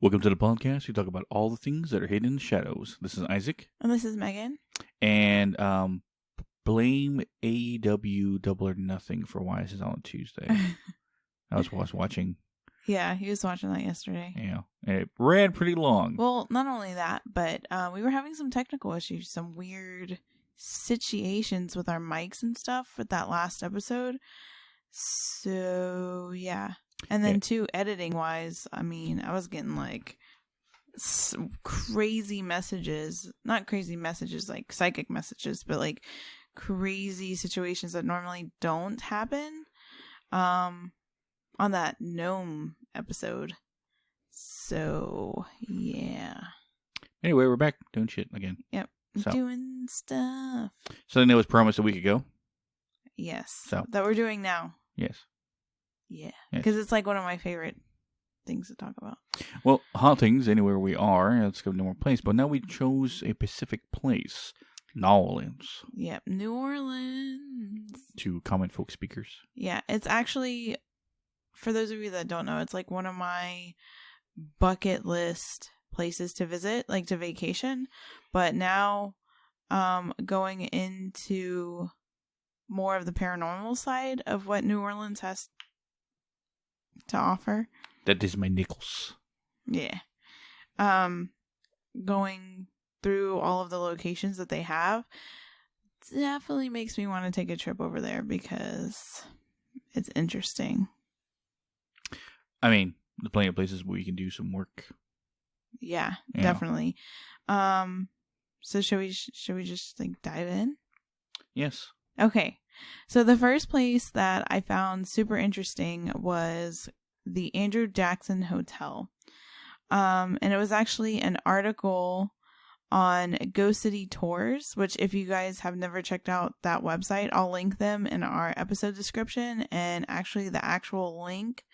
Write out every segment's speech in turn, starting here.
Welcome to the podcast. We talk about all the things that are hidden in the shadows. This is Isaac. And this is Megan. And blame AEW Double or Nothing for why this is on Tuesday. I was watching. Yeah, he was watching that yesterday. Yeah, and it ran pretty long. Well, not only that, but we were having some technical issues, some weird situations with our mics and stuff with that last episode. So, yeah. And then, too, editing-wise, I mean, I was getting, like, crazy messages. Not crazy messages, like psychic messages, but, like, crazy situations that normally don't happen on that gnome episode. So, yeah. Anyway, we're back doing shit again. Yep. Doing stuff. Something that was promised a week ago. Yes. So that we're doing now. Yes. Yeah. Because it's like one of my favorite things to talk about. Well, hauntings, anywhere we are, let's go to more place. But now we chose a specific place. New Orleans. Yep. New Orleans. To common folk speakers. Yeah. It's actually, for those of you that don't know, it's like one of my bucket list places to visit, like to vacation. But now going into more of the paranormal side of what New Orleans has to offer. That is my nickels. Yeah. Going through all of the locations that they have definitely makes me want to take a trip over there because it's interesting. I mean, there's plenty of places where you can do some work. Yeah, definitely. So should we just like dive in? Yes. Okay. So the first place that I found super interesting was the Andrew Jackson Hotel. And it was actually an article on Go City Tours, which if you guys have never checked out that website, I'll link them in our episode description and actually the actual link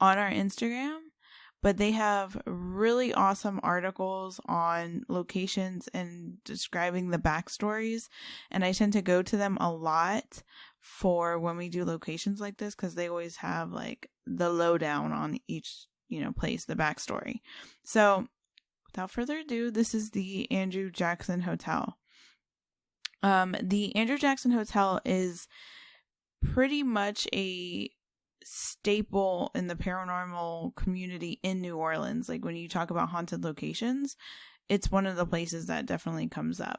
on our Instagram. But they have really awesome articles on locations and describing the backstories. And I tend to go to them a lot for when we do locations like this because they always have like the lowdown on each, place, the backstory. So without further ado, this is the Andrew Jackson Hotel. The Andrew Jackson Hotel is pretty much a staple in the paranormal community in New Orleans. Like when you talk about haunted locations, it's one of the places that definitely comes up.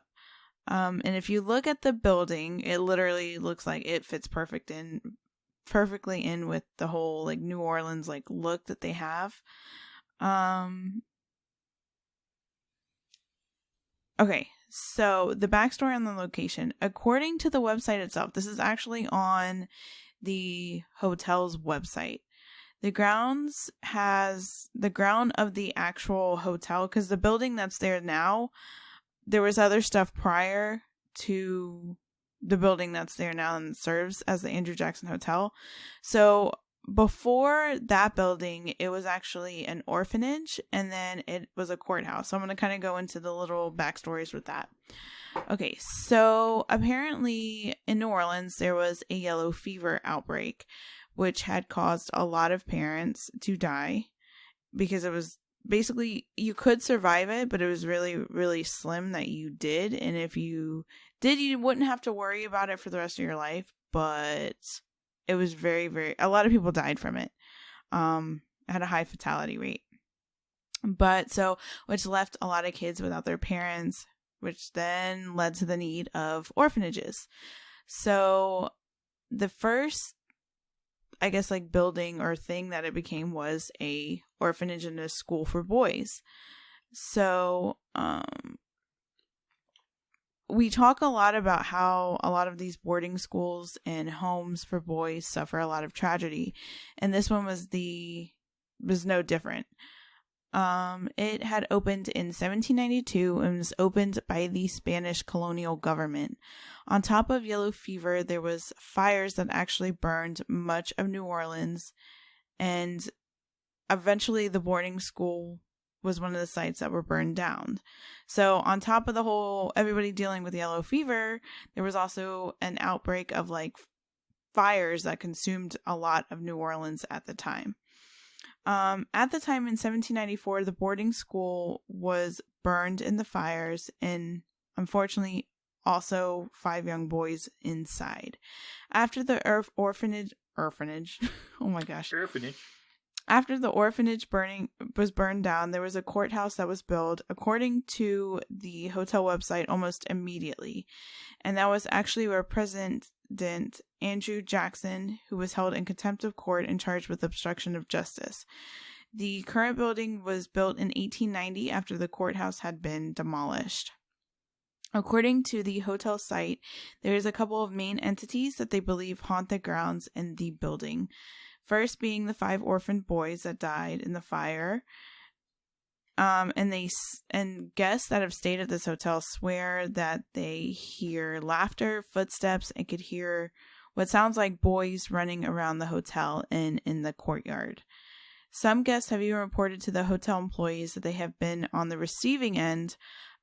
And if you look at the building, it literally looks like it fits perfectly in with the whole like New Orleans like look that they have. Okay, so the backstory on the location, according to the website itself, this is actually on the hotel's website. The ground of the actual hotel, because the building that's there now, there was other stuff prior to the building that's there now and serves as the Andrew Jackson Hotel. So before that building, it was actually an orphanage and then it was a courthouse. So I'm going to kind of go into the little backstories with that. Okay, so apparently in New Orleans, there was a yellow fever outbreak, which had caused a lot of parents to die because it was basically, you could survive it, but it was really, really slim that you did. And if you did, you wouldn't have to worry about it for the rest of your life. But it was very, very, a lot of people died from it. It had a high fatality rate. But so, which left a lot of kids without their parents, which then led to the need of orphanages. So the first, I guess, like building or thing that it became was a orphanage and a school for boys. So we talk a lot about how a lot of these boarding schools and homes for boys suffer a lot of tragedy. And this one was no different. It had opened in 1792 and was opened by the Spanish colonial government. On top of yellow fever, there was fires that actually burned much of New Orleans, and eventually the boarding school was one of the sites that were burned down. So on top of the whole, everybody dealing with yellow fever, there was also an outbreak of like fires that consumed a lot of New Orleans at the time. At the time in 1794, the boarding school was burned in the fires, and unfortunately, also 5 young boys inside. After the orphanage, oh my gosh, Orphanage. after the orphanage was burned down, there was a courthouse that was built, according to the hotel website, almost immediately, and that was actually where President Andrew Jackson, who was held in contempt of court and charged with obstruction of justice. The current building was built in 1890 after the courthouse had been demolished. According to the hotel site, there is a couple of main entities that they believe haunt the grounds and the building. First being the 5 orphaned boys that died in the fire. And guests that have stayed at this hotel swear that they hear laughter, footsteps, and could hear what sounds like boys running around the hotel and in the courtyard. Some guests have even reported to the hotel employees that they have been on the receiving end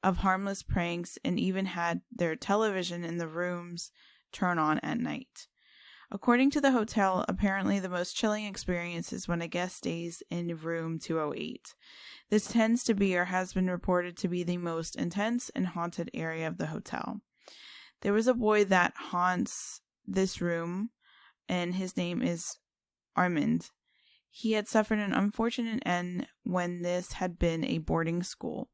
of harmless pranks and even had their television in the rooms turn on at night. According to the hotel, apparently the most chilling experience is when a guest stays in room 208. This tends to be or has been reported to be the most intense and haunted area of the hotel. There was a boy that haunts this room, and his name is Armand. He had suffered an unfortunate end when this had been a boarding school,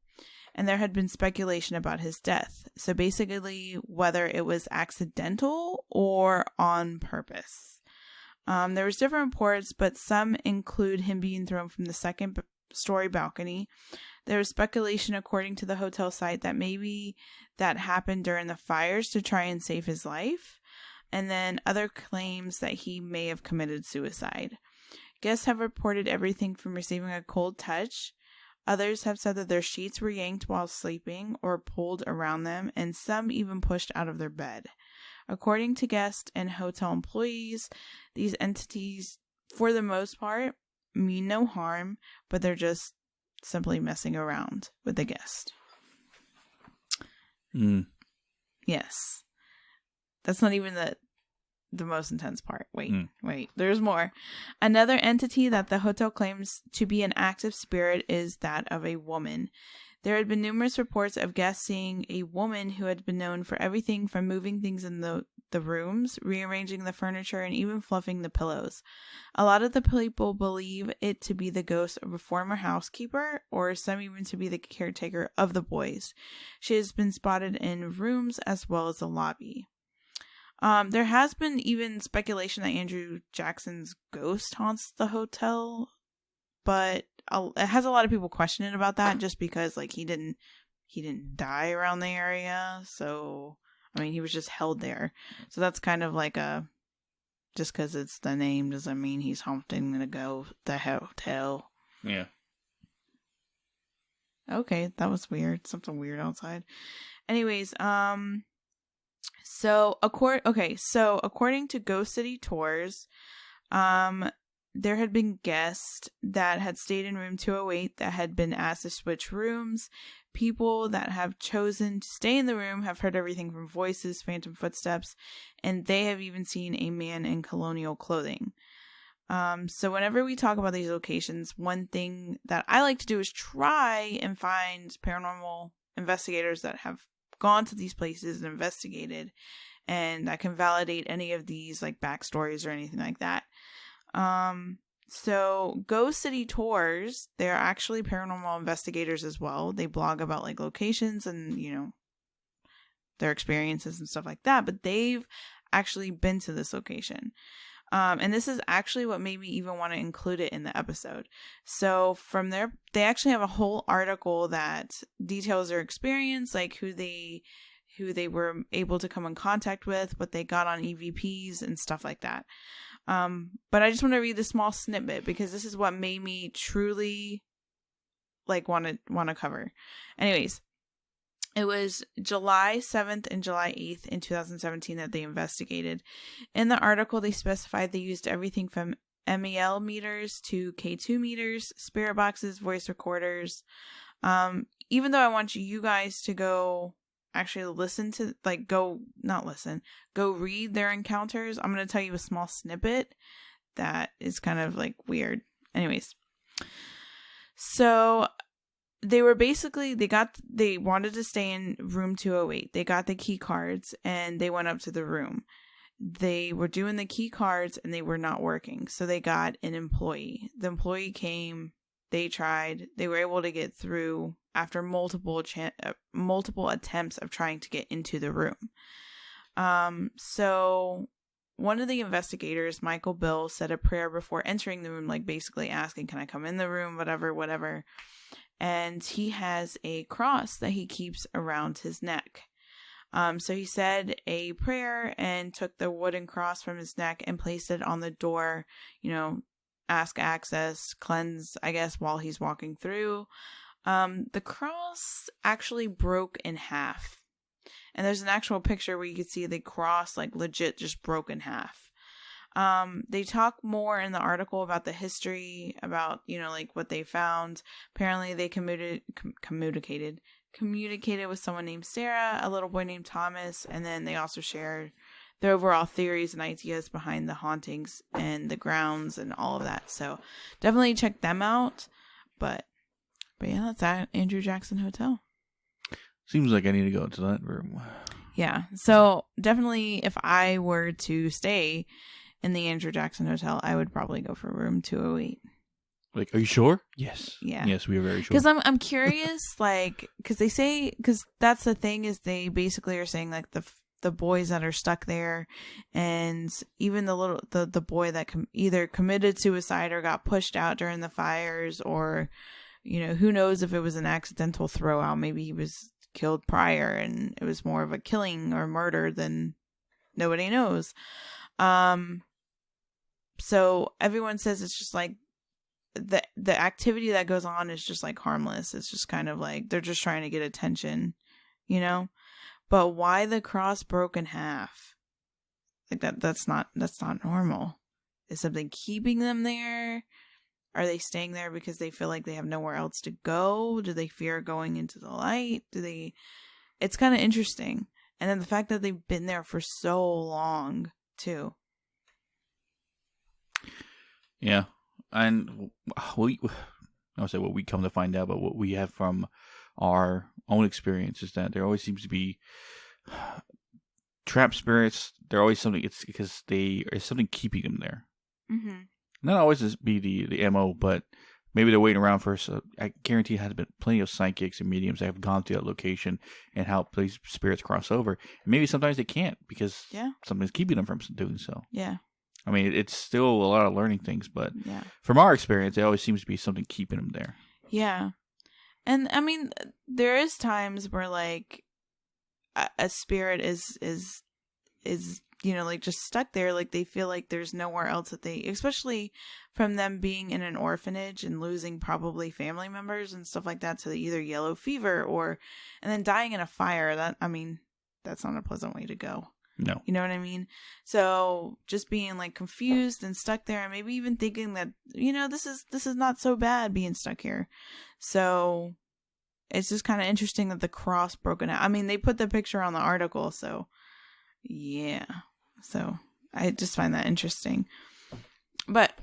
and there had been speculation about his death. So basically, whether it was accidental or on purpose. There was different reports, but some include him being thrown from the second-story balcony. There was speculation, according to the hotel site, that maybe that happened during the fires to try and save his life. And then other claims that he may have committed suicide. Guests have reported everything from receiving a cold touch. Others have said that their sheets were yanked while sleeping or pulled around them, and some even pushed out of their bed. According to guests and hotel employees, these entities, for the most part, mean no harm, but they're just simply messing around with the guest. Yes. That's not even the most intense part. Wait, there's more. Another entity that the hotel claims to be an active spirit is that of a woman. There had been numerous reports of guests seeing a woman who had been known for everything from moving things in the rooms, rearranging the furniture, and even fluffing the pillows. A lot of the people believe it to be the ghost of a former housekeeper, or some even to be the caretaker of the boys. She has been spotted in rooms as well as the lobby. There has been even speculation that Andrew Jackson's ghost haunts the hotel, but it has a lot of people questioning about that just because, like, he didn't die around the area. So, I mean, he was just held there. So that's kind of like just because it's the name doesn't mean he's haunting the hotel. Yeah. Okay, that was weird. Something weird outside. Anyways, So according to Ghost City Tours, there had been guests that had stayed in room 208 that had been asked to switch rooms. People that have chosen to stay in the room have heard everything from voices, phantom footsteps, and they have even seen a man in colonial clothing. So whenever we talk about these locations, one thing that I like to do is try and find paranormal investigators that have gone to these places and investigated, and that can validate any of these like backstories or anything like that. So Ghost City Tours, they're actually paranormal investigators as well. They blog about like locations and, you know, their experiences and stuff like that, but they've actually been to this location. And this is actually what made me even want to include it in the episode. So from there, they actually have a whole article that details their experience, like who they were able to come in contact with, what they got on EVPs and stuff like that. But I just want to read the small snippet because this is what made me truly like want to cover. Anyways, it was July 7th and July 8th in 2017 that they investigated. In the article, they specified they used everything from MEL meters to K2 meters, spirit boxes, voice recorders. Even though I want you guys to go actually listen to, like, go read their encounters, I'm going to tell you a small snippet that is kind of, like, weird. Anyways, So they were basically, they wanted to stay in room 208. They got the key cards and they went up to the room. They were doing the key cards and they were not working. So they got an employee. The employee came, they tried, they were able to get through after multiple attempts of trying to get into the room. So one of the investigators, Michael Bill, said a prayer before entering the room, like basically asking, can I come in the room? Whatever. And he has a cross that he keeps around his neck. So he said a prayer and took the wooden cross from his neck and placed it on the door, ask access, cleanse, I guess, while he's walking through. The cross actually broke in half. And there's an actual picture where you can see the cross, like, legit just broke in half. They talk more in the article about the history, about, like, what they found. Apparently they communicated with someone named Sarah, a little boy named Thomas, and then they also shared their overall theories and ideas behind the hauntings and the grounds and all of that. So definitely check them out. But yeah, that's at Andrew Jackson Hotel. Seems like I need to go into that room. Yeah. So definitely, if I were to stay in the Andrew Jackson Hotel, I would probably go for room 208. Like, are you sure? Yes. Yeah. Yes, we are very sure. Because I'm curious, like, because that's the thing, is they basically are saying, like, the boys that are stuck there, and even the boy that either committed suicide or got pushed out during the fires, or who knows if it was an accidental throw out. Maybe he was killed prior and it was more of a killing or murder than nobody knows. So everyone says it's just like the activity that goes on is just like harmless. It's just kind of like they're just trying to get attention, but why the cross broke in half? Like that's not normal. Is something keeping them there? Are they staying there because they feel like they have nowhere else to go? Do they fear going into the light? It's kind of interesting. And then the fact that they've been there for so long, too. Yeah. And I'll say what we come to find out, but what we have from our own experience is that there always seems to be trapped spirits. There always something, it's because there's something keeping them there. Mm-hmm. Not always just be the MO, but maybe they're waiting around for us. I guarantee there has been plenty of psychics and mediums that have gone to that location and helped these spirits cross over. And maybe sometimes they can't because something's keeping them from doing so. Yeah. I mean, it's still a lot of learning things, but from our experience, there always seems to be something keeping them there. Yeah. And I mean, there is times where like a spirit is like just stuck there. Like they feel like there's nowhere else that especially from them being in an orphanage and losing probably family members and stuff like that to either yellow fever and then dying in a fire. That's not a pleasant way to go. No. You know what I mean? So just being like confused and stuck there, and maybe even thinking that, this is not so bad being stuck here. So it's just kind of interesting that the cross broken out. I mean, they put the picture on the article, so yeah. So I just find that interesting. But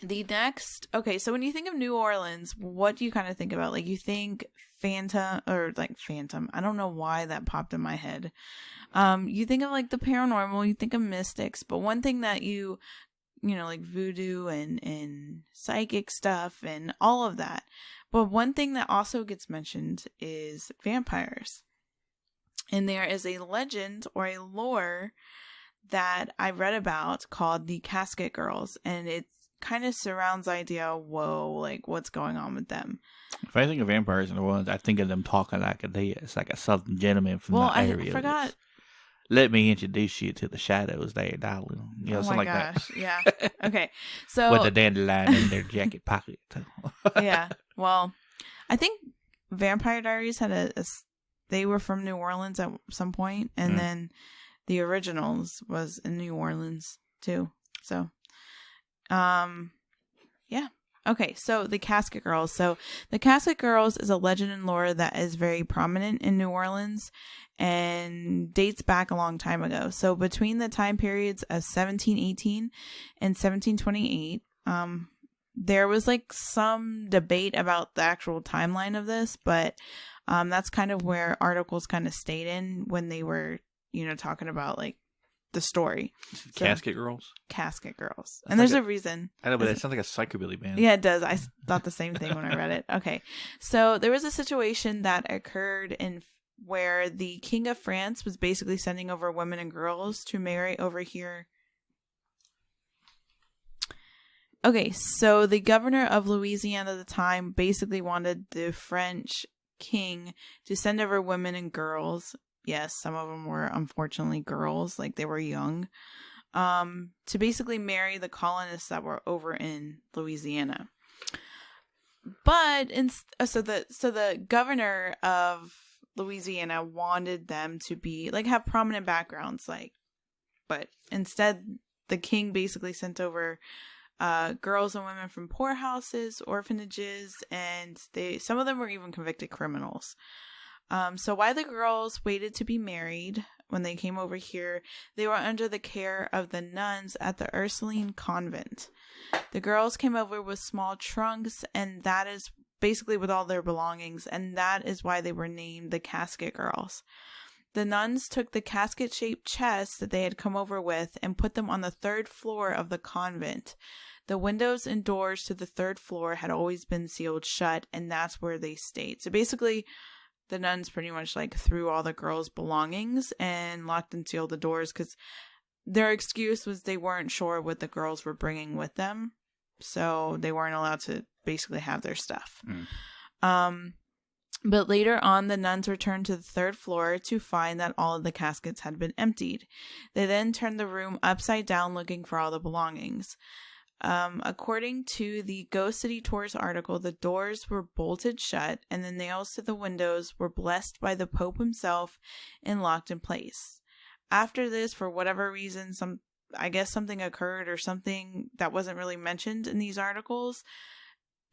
the next, so when you think of New Orleans, what do you kind of think about? Like, you think Phantom. I don't know why that popped in my head. You think of like the paranormal, you think of mystics, but one thing that like voodoo and psychic stuff and all of that. But one thing that also gets mentioned is vampires. And there is a legend or a lore that I read about called the Casket Girls, and it kind of surrounds the idea of, like what's going on with them. If I think of vampires in the world, I think of them talking like it's like a southern gentleman from that area. I forgot. Let me introduce you to the shadows there, darling. Something like that. Yeah. Okay. So with a dandelion in their jacket pocket. Yeah. Well, I think Vampire Diaries had they were from New Orleans at some point, and then the originals was in New Orleans too. So, yeah. Okay, so the Casket Girls. So the Casket Girls is a legend and lore that is very prominent in New Orleans and dates back a long time ago. So between the time periods of 1718 and 1728, There was like some debate about the actual timeline of this, but that's kind of where articles kind of stayed in when they were, talking about like the story. Casket Girls? Casket Girls. And there's a reason. I know, but it sounds like a psychobilly band. Yeah, it does. I thought the same thing when I read it. Okay. So there was a situation that occurred where the King of France was basically sending over women and girls to marry over here. Okay, so the governor of Louisiana at the time basically wanted the French king to send over women and girls. Yes, some of them were unfortunately girls, like they were young, to basically marry the colonists that were over in Louisiana. But so the governor of Louisiana wanted them to be like have prominent backgrounds, but instead the king basically sent over girls and women from poorhouses, orphanages, and some of them were even convicted criminals. So while the girls waited to be married when they came over here, they were under the care of the nuns at the Ursuline convent. The girls came over with small trunks, and that is basically with all their belongings, and that is why they were named the Casket Girls. The nuns took the casket-shaped chests that they had come over with and put them on the 3rd floor of the convent. The windows and doors to the 3rd floor had always been sealed shut, and that's where they stayed. So basically, the nuns pretty much threw all the girls' belongings and locked and sealed the doors because their excuse was they weren't sure what the girls were bringing with them. So they weren't allowed to basically have their stuff. But later on, the nuns returned to the 3rd floor to find that all of the caskets had been emptied. They then turned the room upside down looking for all the belongings. According to the Ghost City Tours article, the doors were bolted shut and the nails to the windows were blessed by the Pope himself and locked in place. After this, for whatever reason, I guess something occurred or something that wasn't really mentioned in these articles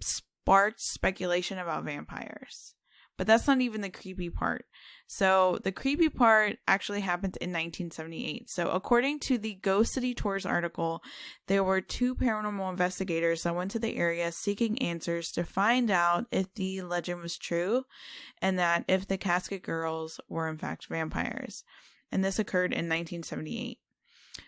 sparked speculation about vampires. But that's not even the creepy part. So the creepy part actually happened in 1978. So according to the Ghost City Tours article, there were 2 paranormal investigators that went to the area seeking answers to find out if the legend was true and that if the Casket Girls were in fact vampires. And this occurred in 1978.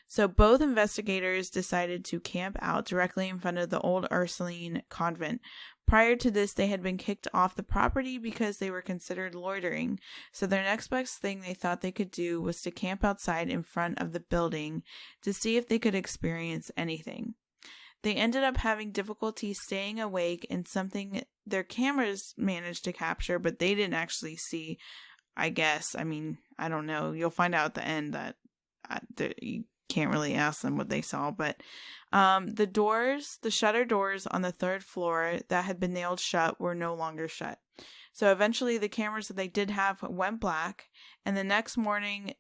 So both investigators decided to camp out directly in front of the old Ursuline convent. Prior to this, they had been kicked off the property because they were considered loitering. So their next best thing they thought they could do was to camp outside in front of the building to see if they could experience anything. They ended up having difficulty staying awake in something their cameras managed to capture, but they didn't actually see, I guess. I mean, I don't know. You'll find out at the end that you can't really ask them what they saw, but the shutter doors on the 3rd floor that had been nailed shut were no longer shut. So eventually the cameras that they did have went black, and the next morning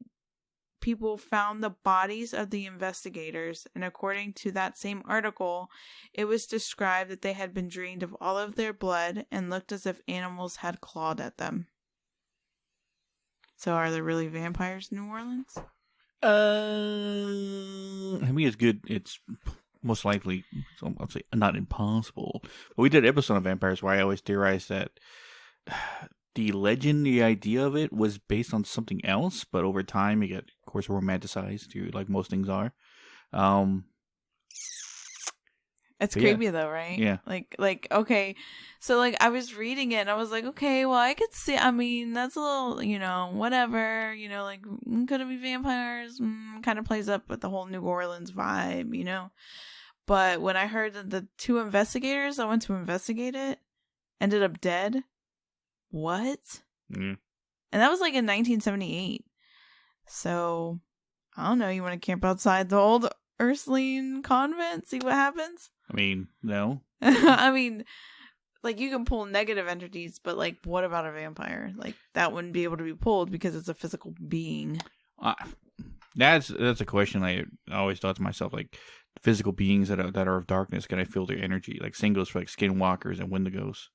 people found the bodies of the investigators, and according to that same article, it was described that they had been drained of all of their blood and looked as if animals had clawed at them. So are there really vampires in New Orleans? I mean, it's good. It's most likely, I'll say, not impossible. But we did an episode on vampires where I always theorized that the legend, the idea of it, was based on something else. But over time, it got, of course, romanticized, like most things are. It's creepy though, right? Yeah. Like okay. So I was reading it and I was like, okay, well I could see, I mean, that's a little, whatever, could it be vampires? Kind of plays up with the whole New Orleans vibe, But when I heard that the 2 investigators that went to investigate it ended up dead, what? Mm. And that was in 1978. So, I don't know, you want to camp outside the old Ursuline convent, see what happens? I mean, no. I mean, you can pull negative entities, but what about a vampire? That wouldn't be able to be pulled because it's a physical being. That's a question I always thought to myself, physical beings that are of darkness, can I feel their energy? Same goes for skinwalkers and wendigos.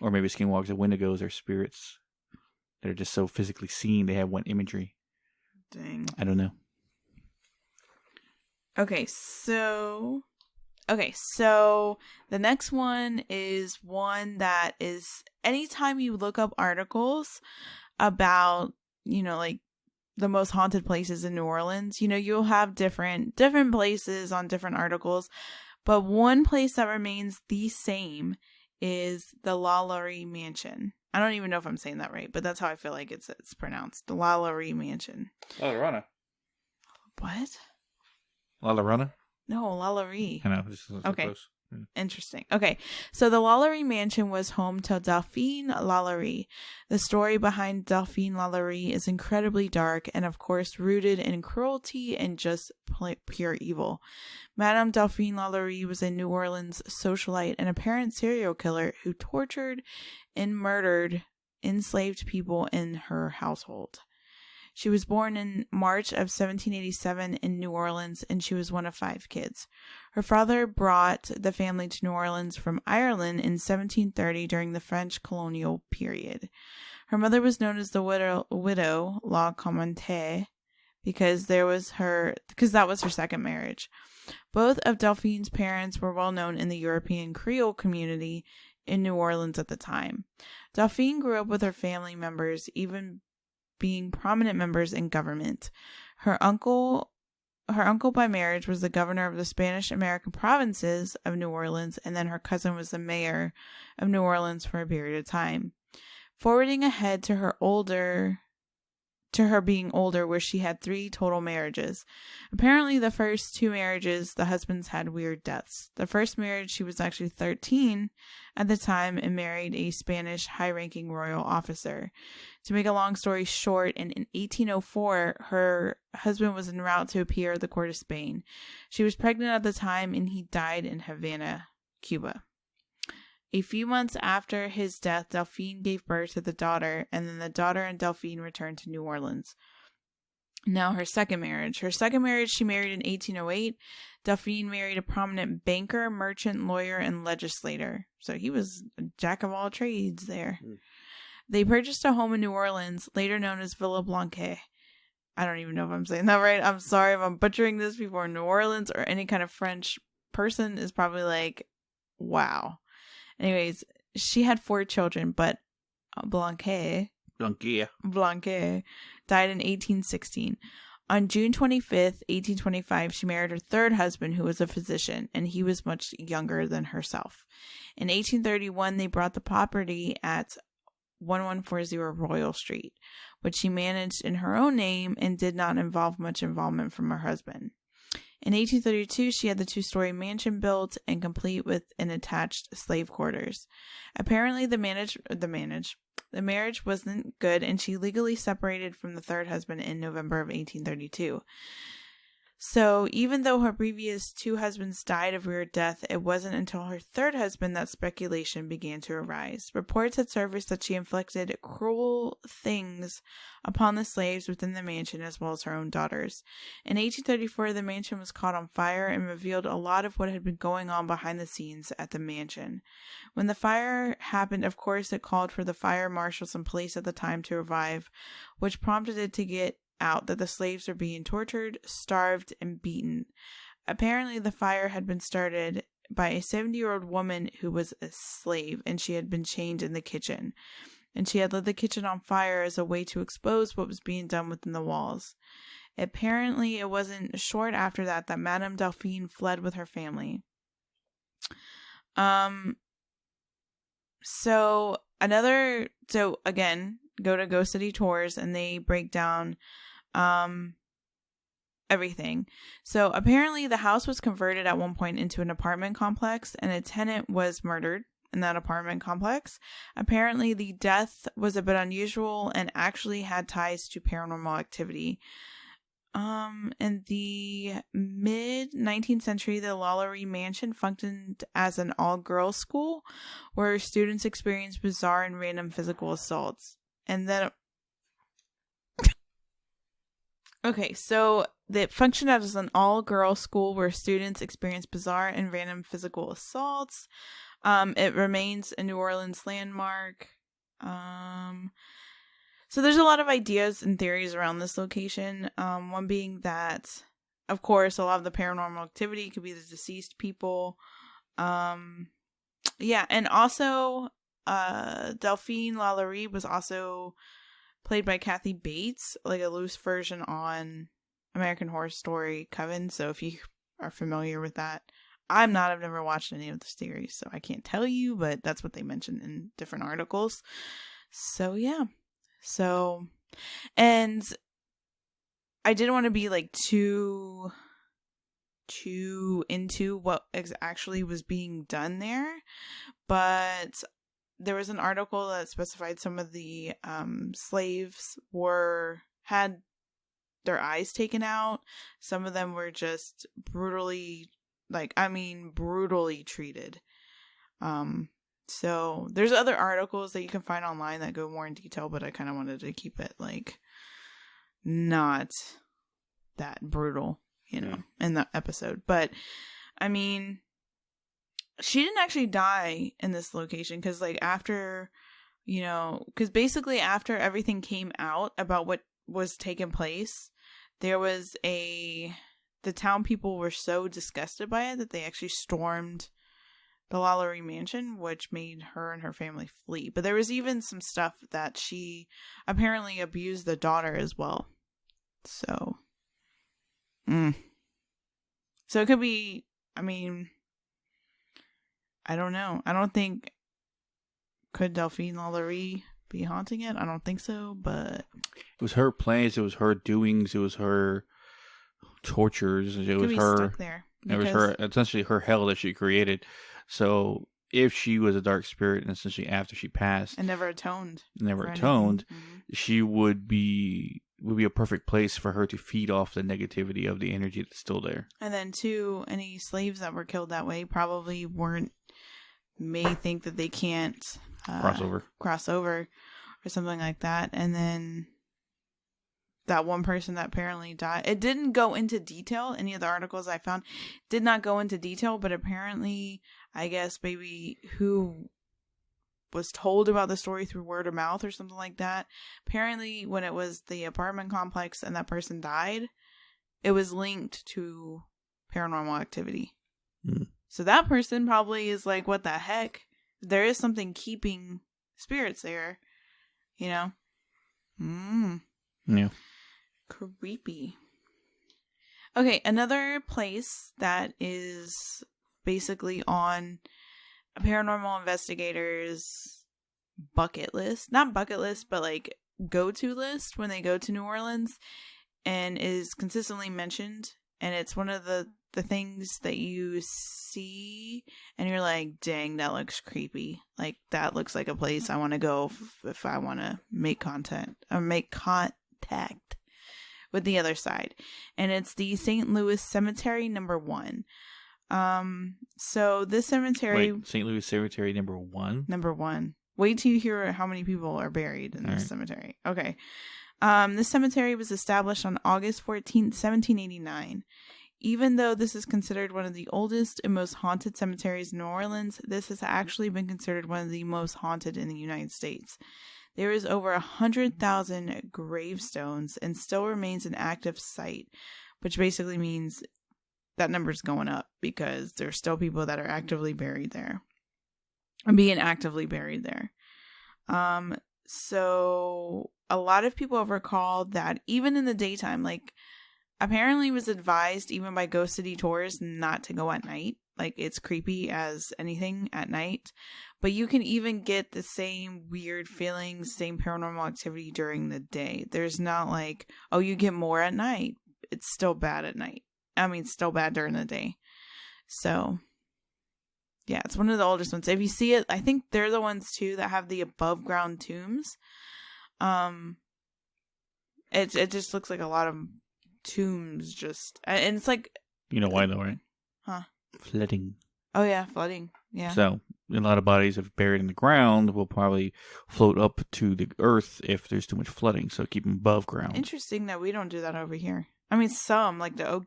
Or maybe skinwalkers and wendigos are spirits that are just so physically seen they have one imagery. Dang. I don't know. Okay, so Okay, so the next one is one that is anytime you look up articles about, like the most haunted places in New Orleans, you'll have different places on different articles, but one place that remains the same is the Lalaurie Mansion. I don't even know if I'm saying that right, but that's how I feel like it's pronounced. The Lalaurie Mansion. Lalaurie. What? Lalaurie? No, Lalaurie. I know. This is so okay. Close. Yeah. Interesting. Okay, so the Lalaurie Mansion was home to Delphine Lalaurie. The story behind Delphine Lalaurie is incredibly dark and, of course, rooted in cruelty and just pure evil. Madame Delphine Lalaurie was a New Orleans socialite and apparent serial killer who tortured and murdered enslaved people in her household. She was born in March of 1787 in New Orleans, and she was one of 5 kids. Her father brought the family to New Orleans from Ireland in 1730 during the French colonial period. Her mother was known as the widow La Commente because that was her second marriage. Both of Delphine's parents were well known in the European Creole community in New Orleans at the time. Delphine grew up with her family members, even being prominent members in government. Her uncle by marriage was the governor of the Spanish American provinces of New Orleans, and then her cousin was the mayor of New Orleans for a period of time. Forwarding ahead to her being older, where she had 3 total marriages. Apparently, the first 2 marriages, the husbands had weird deaths. The first marriage, she was actually 13 at the time and married a Spanish high-ranking royal officer. To make a long story short, in 1804, her husband was en route to appear at the court of Spain. She was pregnant at the time, and he died in Havana, Cuba. A few months after his death, Delphine gave birth to the daughter, and then the daughter and Delphine returned to New Orleans. Now, her second marriage, she married in 1808. Delphine married a prominent banker, merchant, lawyer, and legislator. So he was a jack of all trades there. They purchased a home in New Orleans, later known as Villa Blanque. I don't even know if I'm saying that right. I'm sorry if I'm butchering this. People in New Orleans or any kind of French person is probably like, wow. Anyways, she had 4 children, but Blanque died in 1816. On June 25th, 1825, she married her third husband, who was a physician, and he was much younger than herself. In 1831, they bought the property at 1140 Royal Street, which she managed in her own name and did not involve much involvement from her husband. In 1832, she had the 2-story mansion built and complete with an attached slave quarters. Apparently, the marriage wasn't good, and she legally separated from the third husband in November of 1832. So, even though her previous 2 husbands died of weird death, it wasn't until her third husband that speculation began to arise. Reports had surfaced that she inflicted cruel things upon the slaves within the mansion as well as her own daughters. In 1834, the mansion was caught on fire and revealed a lot of what had been going on behind the scenes at the mansion. When the fire happened, of course, it called for the fire marshals in place at the time to arrive, which prompted it to get out that the slaves were being tortured, starved, and beaten. Apparently, the fire had been started by a 70-year-old woman who was a slave, and she had been chained in the kitchen. And she had lit the kitchen on fire as a way to expose what was being done within the walls. Apparently, it wasn't short after that Madame Delphine fled with her family. So again, go to Ghost City Tours, and they break down everything. So apparently the house was converted at one point into an apartment complex, and a tenant was murdered in that apartment complex. Apparently the death was a bit unusual and actually had ties to paranormal activity. In the mid-19th century, the Lalaurie Mansion functioned as an all-girls school where students experienced bizarre and random physical assaults. And then okay, so it functioned as an all-girls school where students experience bizarre and random physical assaults. It remains a New Orleans landmark. So there's a lot of ideas and theories around this location. One being that of course, a lot of the paranormal activity could be the deceased people. Yeah, and also Delphine Lalaurie was also played by Kathy Bates, like a loose version on American Horror Story Coven. So if you are familiar with that, I'm not. I've never watched any of the series, so I can't tell you, but that's what they mentioned in different articles. So yeah. So, and I didn't want to be like too into what actually was being done there, but there was an article that specified some of the slaves had their eyes taken out. Some of them were just brutally treated. So there's other articles that you can find online that go more in detail, but I kind of wanted to keep it like not that brutal, in the episode. But I mean, she didn't actually die in this location because like after, because basically after everything came out about what was taking place, the town people were so disgusted by it that they actually stormed the Lalaurie Mansion, which made her and her family flee. But there was even some stuff that she apparently abused the daughter as well. So, so it could be, I mean, I don't know. I don't think, could Delphine Lalaurie be haunting it? I don't think so, but it was her plans, it was her doings, it was her tortures, it was her stuck there. It was her, essentially her hell that she created. So if she was a dark spirit, and essentially after she passed and never atoned, she would be a perfect place for her to feed off the negativity of the energy that's still there. And then too, any slaves that were killed that way probably may think that they can't cross over or something like that. And then that one person that apparently died, it didn't go into detail. Any of the articles I found did not go into detail, but apparently, I guess maybe who was told about the story through word of mouth or something like that. Apparently, when it was the apartment complex and that person died, it was linked to paranormal activity. So that person probably is like, what the heck? There is something keeping spirits there, Yeah. Creepy. Okay, another place that is basically on a paranormal investigator's bucket list. Not bucket list, but like go-to list when they go to New Orleans, and is consistently mentioned. And it's one of the things that you see and you're like, dang, that looks creepy. Like, that looks like a place I want to go if I want to make contact with the other side. And it's the St. Louis Cemetery number 1. So this cemetery... Wait, St. Louis Cemetery number 1? Number 1. Wait till you hear how many people are buried in this cemetery. Okay. This cemetery was established on August 14th, 1789. Even though this is considered one of the oldest and most haunted cemeteries in New Orleans, this has actually been considered one of the most haunted in the United States. There is over 100,000 gravestones and still remains an active site, which basically means that number's going up because there's still people that are actively buried there. Or being actively buried there. So a lot of people have recalled that even in the daytime, like apparently it was advised even by Ghost City tours not to go at night. Like, it's creepy as anything at night. But you can even get the same weird feelings, same paranormal activity during the day. There's not like, oh, you get more at night. It's still bad at night. I mean, still bad during the day. So, yeah, it's one of the oldest ones. If you see it, I think they're the ones, too, that have the above-ground tombs. It just looks like a lot of tombs just... And it's like... You know why, though, right? Huh? Flooding. Oh, yeah, flooding. Yeah. So, a lot of bodies if buried in the ground will probably float up to the earth if there's too much flooding. So, keep them above ground. Interesting that we don't do that over here. I mean, some, like the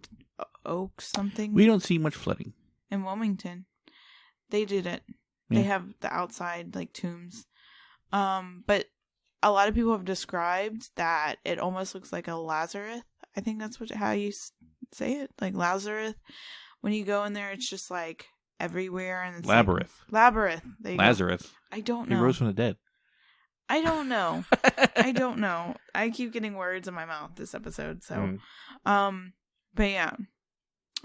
oak something. We don't see much flooding. In Wilmington. They did it. Yeah. They have the outside, like, tombs. But a lot of people have described that it almost looks like a Lazarus. I think that's how you say it? Like Lazarus. When you go in there, it's just like everywhere, and it's Labyrinth. Like, Labyrinth. Lazarus. I don't know. He rose from the dead. I don't know. I don't know. I keep getting words in my mouth this episode. So, but yeah.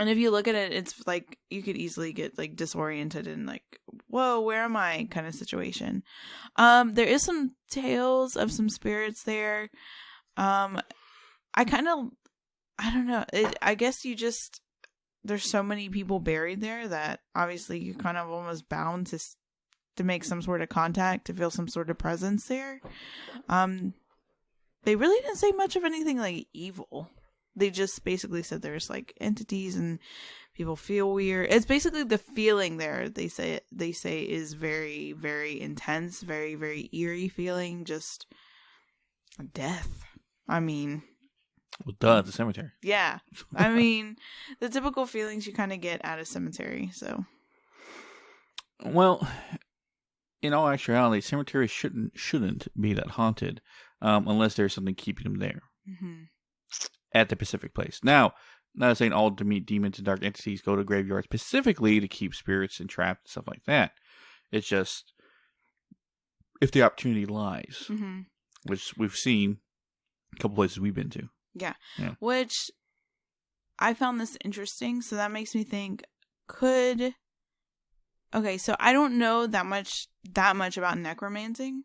And if you look at it, it's like you could easily get like disoriented and like, whoa, where am I kind of situation. There is some tales of some spirits there. I don't know. I guess there's so many people buried there that obviously you're kind of almost bound to make some sort of contact, to feel some sort of presence there. They really didn't say much of anything like evil. They just basically said there's like entities and people feel weird. It's basically the feeling there. They say is very, very intense, very, very eerie feeling. Just death. I mean, well, duh, it's a cemetery. Yeah, I mean, the typical feelings you kind of get at a cemetery. So, well, in all actuality, cemeteries shouldn't be that haunted, unless there's something keeping them there. Mm-hmm. At the specific place. Now, not saying all demons and dark entities go to graveyards specifically to keep spirits entrapped and stuff like that. It's just if the opportunity lies, mm-hmm. which we've seen a couple places we've been to. Yeah. Which I found this interesting. So that makes me think, okay, so I don't know that much about necromancing.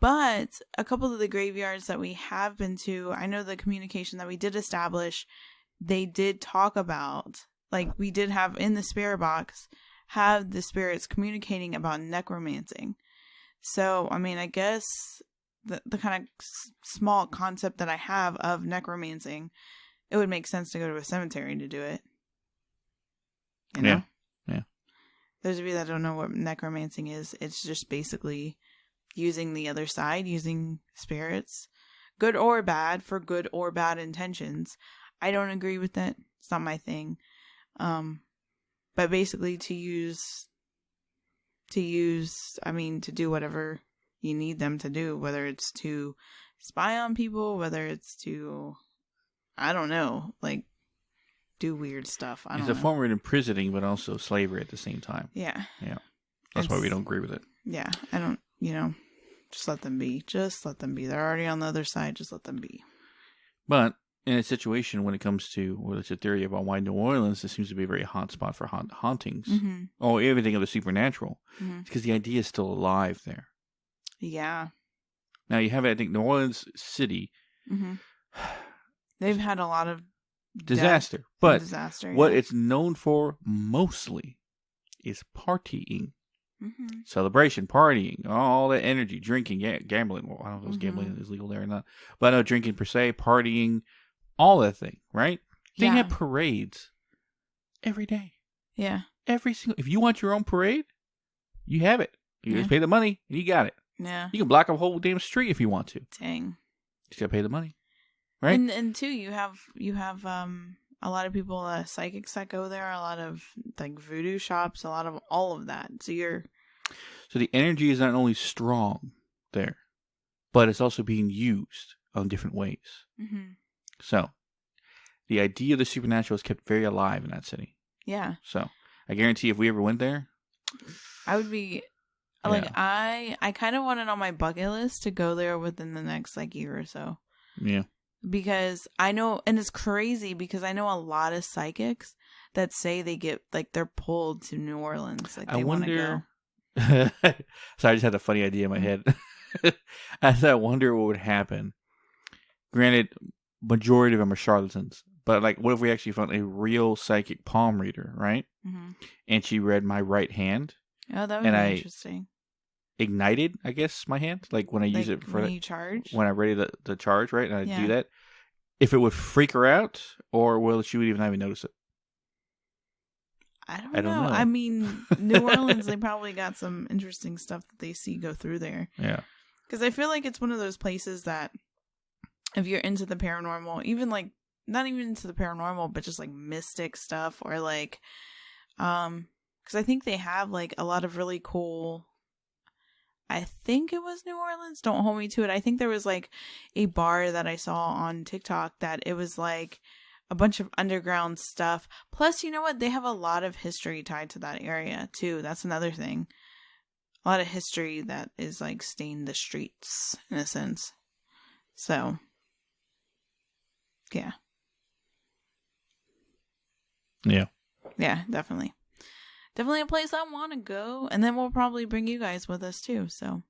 But a couple of the graveyards that we have been to, I know the communication that we did establish, they did talk about, like we did have in the spirit box, have the spirits communicating about necromancing. So, I mean, I guess the kind of small concept that I have of necromancing, it would make sense to go to a cemetery to do it. You know? Yeah. Those of you that don't know what necromancing is, it's just basically using the other side, using spirits, good or bad, for good or bad intentions. I don't agree with it. It's not my thing. But basically to do whatever you need them to do, whether it's to spy on people, whether it's to, I don't know, like do weird stuff. It's a form of imprisoning, but also slavery at the same time. Yeah. That's why we don't agree with it. Yeah. I don't, just let them be. Just let them be. They're already on the other side. Just let them be. But in a situation when it comes to, well, it's a theory about why New Orleans, it seems to be a very hot spot for hauntings. Mm-hmm. Or everything of the supernatural. Mm-hmm. It's because the idea is still alive there. Yeah. Now you have, I think, New Orleans City. Mm-hmm. They've had a lot of disaster. But what yeah. it's known for mostly is partying. Mm-hmm. Celebration, partying, all that energy, drinking, gambling. Well, I don't know if gambling is legal there or not. But I know drinking per se, partying, all that thing, right? They have parades every day. Yeah. Every single. If you want your own parade, you have it. You just pay the money and you got it. Yeah. You can block a whole damn street if you want to. Dang. Just gotta pay the money. Right? And too, you have a lot of people, psychics that go there, a lot of like voodoo shops, a lot of all of that. So the energy is not only strong there, but it's also being used on different ways. Mm-hmm. So the idea of the supernatural is kept very alive in that city. Yeah. So I guarantee if we ever went there, I would be like, I kind of want it on my bucket list to go there within the next like year or so. Yeah. Because I know, and it's crazy because I know a lot of psychics that say they get like they're pulled to New Orleans. Like they want to go. So I just had a funny idea in my head. I wonder what would happen. Granted, majority of them are charlatans, but like, what if we actually found a real psychic palm reader, right? Mm-hmm. And she read my right hand. Oh, that would be interesting. Ignited, I guess, my hand, like when I use it for when you charge, when I'm ready to charge, right? And I do that. If it would freak her out, or will she would even not even notice it? I don't know. I mean, New Orleans, they probably got some interesting stuff that they see go through there. Yeah. Because I feel like it's one of those places that if you're into the paranormal, even like, not even into the paranormal, but just like mystic stuff or like, because I think they have like a lot of really cool, I think it was New Orleans. Don't hold me to it. I think there was like a bar that I saw on TikTok that it was like a bunch of underground stuff. Plus, you know what? They have a lot of history tied to that area, too. That's another thing. A lot of history that is, like, stained the streets, in a sense. So, yeah. Yeah. Yeah, definitely. Definitely a place I want to go. And then we'll probably bring you guys with us, too. So,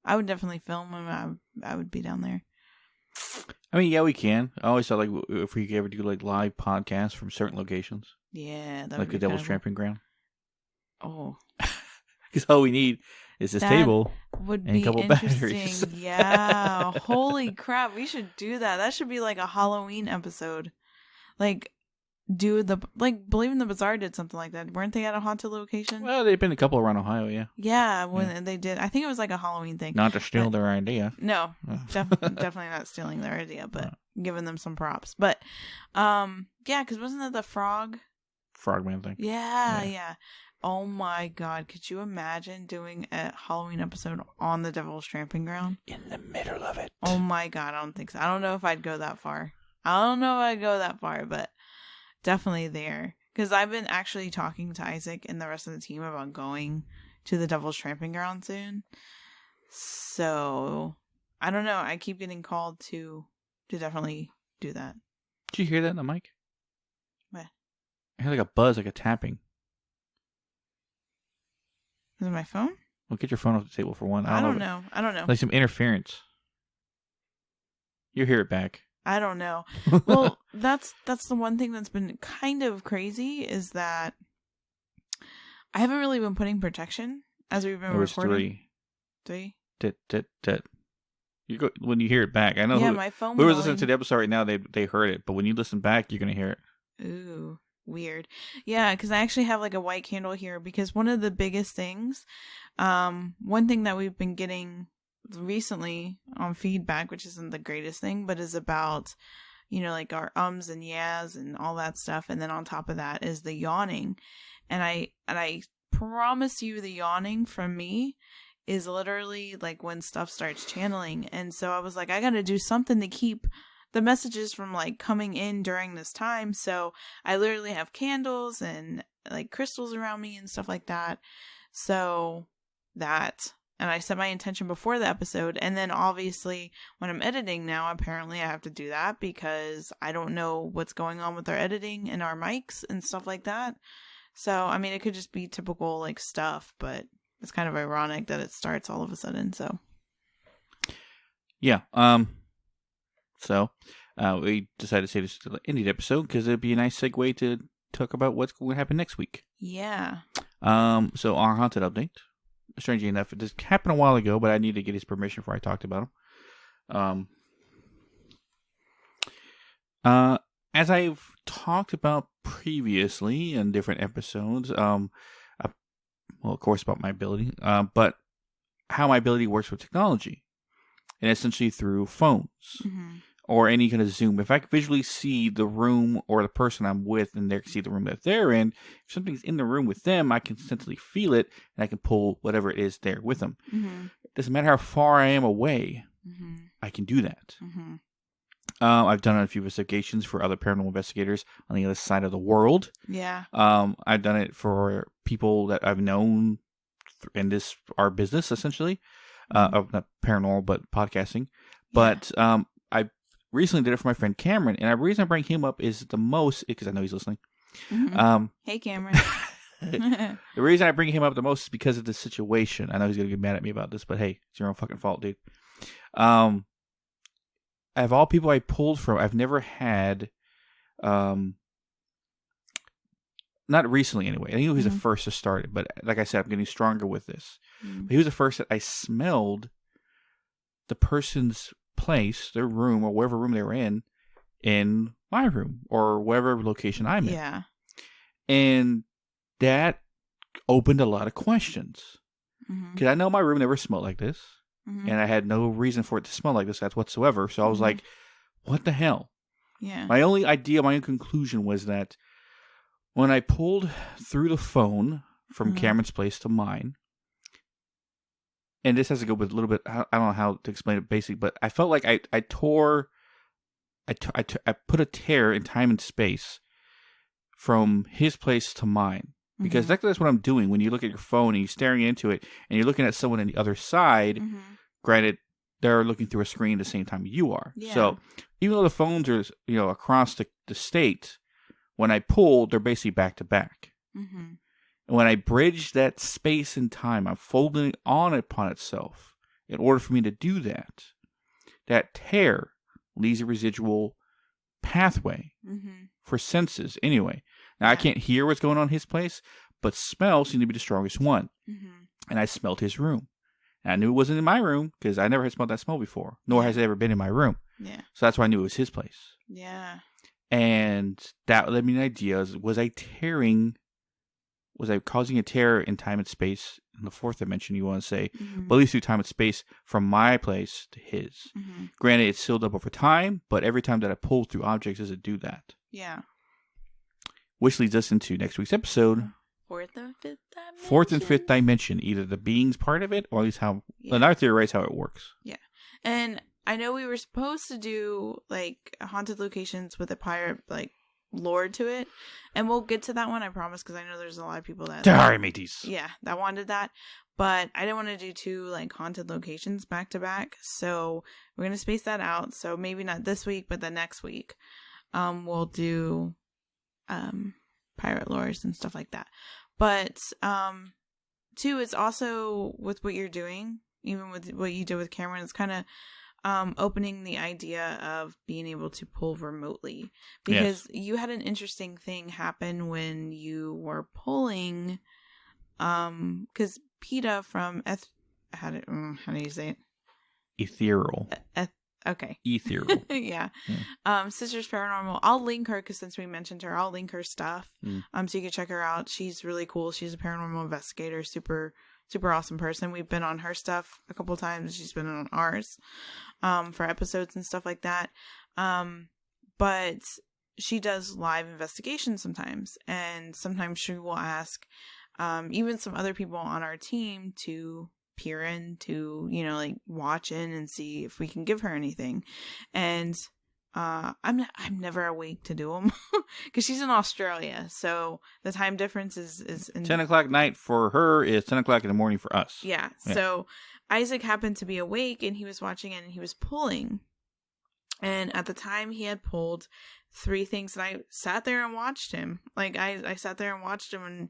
I would definitely film and I would be down there. I mean, yeah, we can. I always thought, like, if we could ever do, like, live podcasts from certain locations. Yeah, that would like be the Devil's cool. Tramping Ground. Oh. Because all we need is this table would and be a couple batteries. Yeah. Holy crap. We should do that. That should be like a Halloween episode. Like, Believe in the Bazaar did something like that. Weren't they at a haunted location? Well, they've been a couple around Ohio, yeah. Yeah, they did. I think it was like a Halloween thing. Not to steal their idea. No, definitely not stealing their idea, but giving them some props. But, yeah, because wasn't that the Frogman thing? Yeah. Oh my God, could you imagine doing a Halloween episode on the Devil's Tramping Ground? In the middle of it. Oh my God, I don't think so. I don't know if I'd go that far. But definitely there. Because I've been actually talking to Isaac and the rest of the team about going to the Devil's Tramping Ground soon. So, I don't know. I keep getting called to definitely do that. Did you hear that in the mic? What? I heard like a buzz, like a tapping. Is it my phone? Well, get your phone off the table for one. I don't know. Like some interference. You hear it back. I don't know. Well, that's the one thing that's been kind of crazy is that I haven't really been putting protection as we've been recording. 3. When you hear it back, I know. Yeah, my phone. Whoever's listening to the episode right now, they heard it, but when you listen back, you're gonna hear it. Ooh, weird. Yeah, because I actually have like a white candle here because one of the biggest things, one thing that we've been getting recently on feedback, which isn't the greatest thing, but is about, like our ums and yas and all that stuff, and then on top of that is the yawning, and I promise you the yawning from me is literally like when stuff starts channeling, and so I was like, I gotta do something to keep the messages from like coming in during this time, so I literally have candles and like crystals around me and stuff like that, so that. And I set my intention before the episode. And then obviously when I'm editing now, apparently I have to do that because I don't know what's going on with our editing and our mics and stuff like that. So, I mean, it could just be typical like stuff, but it's kind of ironic that it starts all of a sudden. So, yeah. So we decided to say this is the end of the episode because it'd be a nice segue to talk about what's going to happen next week. Yeah. So our haunted update. Strangely enough, it just happened a while ago, but I need to get his permission before I talked about him. As I've talked about previously in different episodes, of course about my ability, but how my ability works with technology, and essentially through phones. Mm-hmm. Or any kind of Zoom. If I can visually see the room or the person I'm with and they can see the room that they're in, if something's in the room with them, I can instantly feel it and I can pull whatever it is there with them. Mm-hmm. It doesn't matter how far I am away, mm-hmm. I can do that. Mm-hmm. I've done a few investigations for other paranormal investigators on the other side of the world. Yeah. I've done it for people that I've known in our business, essentially. Of not paranormal, but podcasting. Yeah. But I recently did it for my friend Cameron, and the reason I bring him up is the most because I know he's listening. Mm-hmm. Hey, Cameron. The reason I bring him up the most is because of the situation. I know he's gonna get mad at me about this, but hey, it's your own fucking fault, dude. Of all people I pulled from, I've never had, not recently anyway. I think he was the first to start it, but like I said, I'm getting stronger with this. But he was the first that I smelled the person's place, their room, or whatever room they were in my room, or whatever location I'm in. Yeah. And that opened a lot of questions. Because I know my room never smelled like this. And I had no reason for it to smell like this whatsoever. So I was like, what the hell? Yeah. My only idea, my own conclusion was that when I pulled through the phone from Cameron's place to mine, and this has to go with a little bit, I don't know how to explain it basically, but I felt like I tore I put a tear in time and space from his place to mine. Because that's what I'm doing. When you look at your phone and you're staring into it and you're looking at someone on the other side, granted, they're looking through a screen at the same time you are. Yeah. So even though the phones are, across the state, when I pull, they're basically back to back. And when I bridge that space and time, I'm folding it on upon itself. In order for me to do that, that tear leaves a residual pathway for senses anyway. Now, I can't hear what's going on in his place, but smell seemed to be the strongest one. And I smelled his room. And I knew it wasn't in my room because I never had smelled that smell before, nor has it ever been in my room. Yeah. So that's why I knew it was his place. Yeah. And that led me an idea. Was I causing a tear in time and space in the fourth dimension, you want to say, but at least through time and space from my place to his. Granted, it's sealed up over time, but every time that I pull through objects, does it do that? Yeah. Which leads us into next week's episode. Fourth and fifth dimension. Either the being's part of it, or at least how, another theory how it works. Yeah. And I know we were supposed to do, like, haunted locations with a pirate, like, lore to it. And we'll get to that one, I promise, because I know there's a lot of people that... Sorry, mateys. Yeah, that wanted that. But I didn't want to do two, like, haunted locations back to back. So we're going to space that out. So maybe not this week, but the next week. We'll do... pirate lores and stuff like that. But two, it's also with what you're doing, even with what you did with Cameron, it's kind of opening the idea of being able to pull remotely, because you had an interesting thing happen when you were pulling, because PETA from how do you say it? Ethereal. Okay. Ethereal. Yeah. Sisters Paranormal. I'll link her because since we mentioned her, I'll link her stuff. So you can check her out. She's really cool. She's a paranormal investigator. Super, super awesome person. We've been on her stuff a couple times. She's been on ours for episodes and stuff like that. But she does live investigations sometimes. And sometimes she will ask even some other people on our team to peer in to, like, watch in and see if we can give her anything. And I'm never awake to do them because she's in Australia, so the time difference is in 10 o'clock night for her is 10 o'clock in the morning for us. Yeah. So Isaac happened to be awake and he was watching it and he was pulling, and at the time he had pulled 3 things, and I sat there and watched him. Like I sat there and watched him, and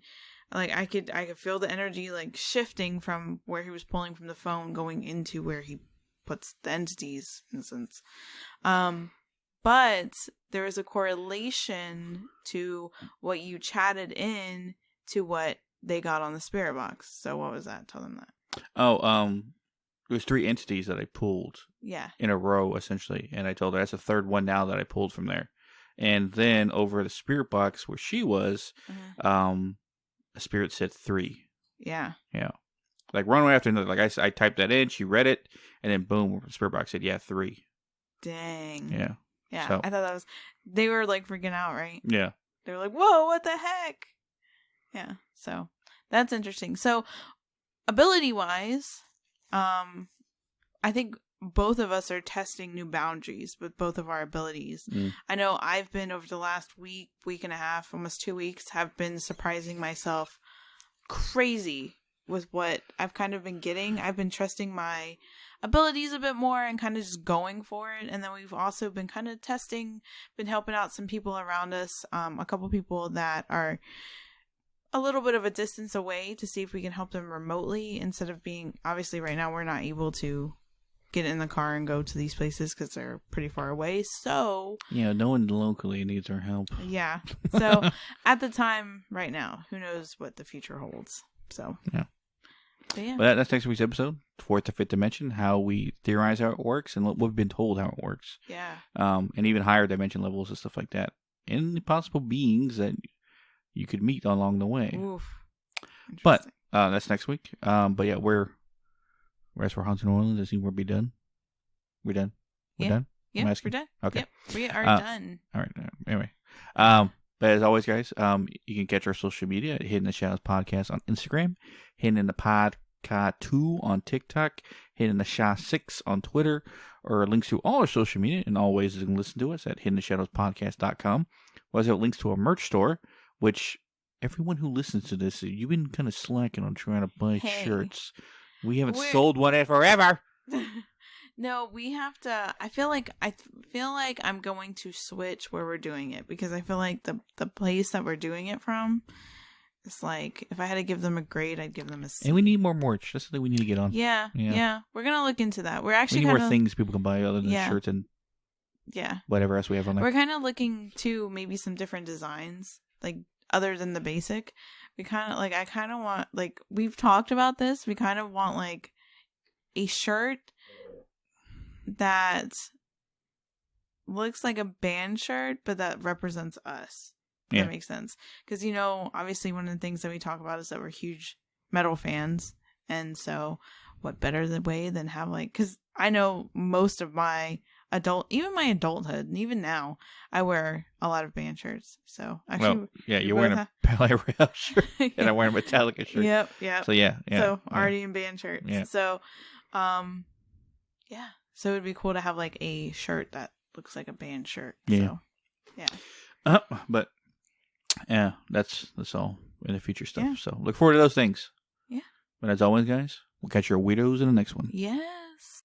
like I could feel the energy, like, shifting from where he was pulling from the phone going into where he puts the entities, in a sense. But there was a correlation to what you chatted in to what they got on the spirit box. So what was that? Tell them that. There was 3 entities that I pulled. Yeah. In a row, essentially, and I told her that's the third one now that I pulled from there. And then over the spirit box where she was, a spirit said 3. Yeah. Yeah. Like one way after another. Like I typed that in, she read it, and then boom, the spirit box said, 3. Dang. Yeah. Yeah. So, I thought they were like freaking out, right? Yeah. They were like, whoa, what the heck? Yeah. So that's interesting. So ability wise, I think both of us are testing new boundaries with both of our abilities. I know I've been, over the last week and a half, almost 2 weeks, have been surprising myself crazy with what I've kind of been getting. I've been trusting my abilities a bit more and kind of just going for it. And then we've also been kind of been helping out some people around us, a couple people that are a little bit of a distance away, to see if we can help them remotely, instead of being, obviously right now we're not able to get in the car and go to these places because they're pretty far away. So no one locally needs our help. Yeah. So at the time right now, who knows what the future holds. So yeah. But yeah. Well, that's next week's episode, 4th to 5th dimension, how we theorize how it works and what we've been told how it works. Yeah. And even higher dimension levels and stuff like that, and the possible beings that you could meet along the way. Oof. But that's next week. But yeah, as for Haunted New Orleans, I think we'll be done. We're done. We're done. Yeah, we're done. Okay, yep, we are done. All right. Anyway, but as always, guys, you can catch our social media at Hidden in the Shadows Podcast on Instagram, Hidden in the Pod Ka2 on TikTok, HiddenTheSha6 on Twitter, or links to all our social media and all ways you can listen to us at hiddentheshadowspodcast.com. We also have links to our merch store, which everyone who listens to this, you've been kind of slacking on trying to buy shirts. We haven't sold one in forever. No, we have to. I feel like I'm going to switch where we're doing it, because I feel like the place that we're doing it from, it's like, if I had to give them a grade, I'd give them a C. And we need more merch. That's something we need to get on. Yeah. We're gonna look into that. We're actually we need more things people can buy other than shirts and whatever else we have on there. We're kind of looking to maybe some different designs, like other than the basic. I kind of want, like, we've talked about this. We kind of want like a shirt that looks like a band shirt, but that represents us. That makes sense. Because, obviously one of the things that we talk about is that we're huge metal fans. And so what better the way than have, like, because I know most of my adulthood, and even now, I wear a lot of band shirts. So actually, you're wearing a Ballet Royale shirt, and I'm wearing a Metallica shirt. Yep. So So already in band shirts. Yeah. So, So it'd be cool to have like a shirt that looks like a band shirt. Yeah. So, but yeah, that's all in the future stuff. Yeah. So look forward to those things. Yeah. But as always, guys, we'll catch your weirdos in the next one. Yes.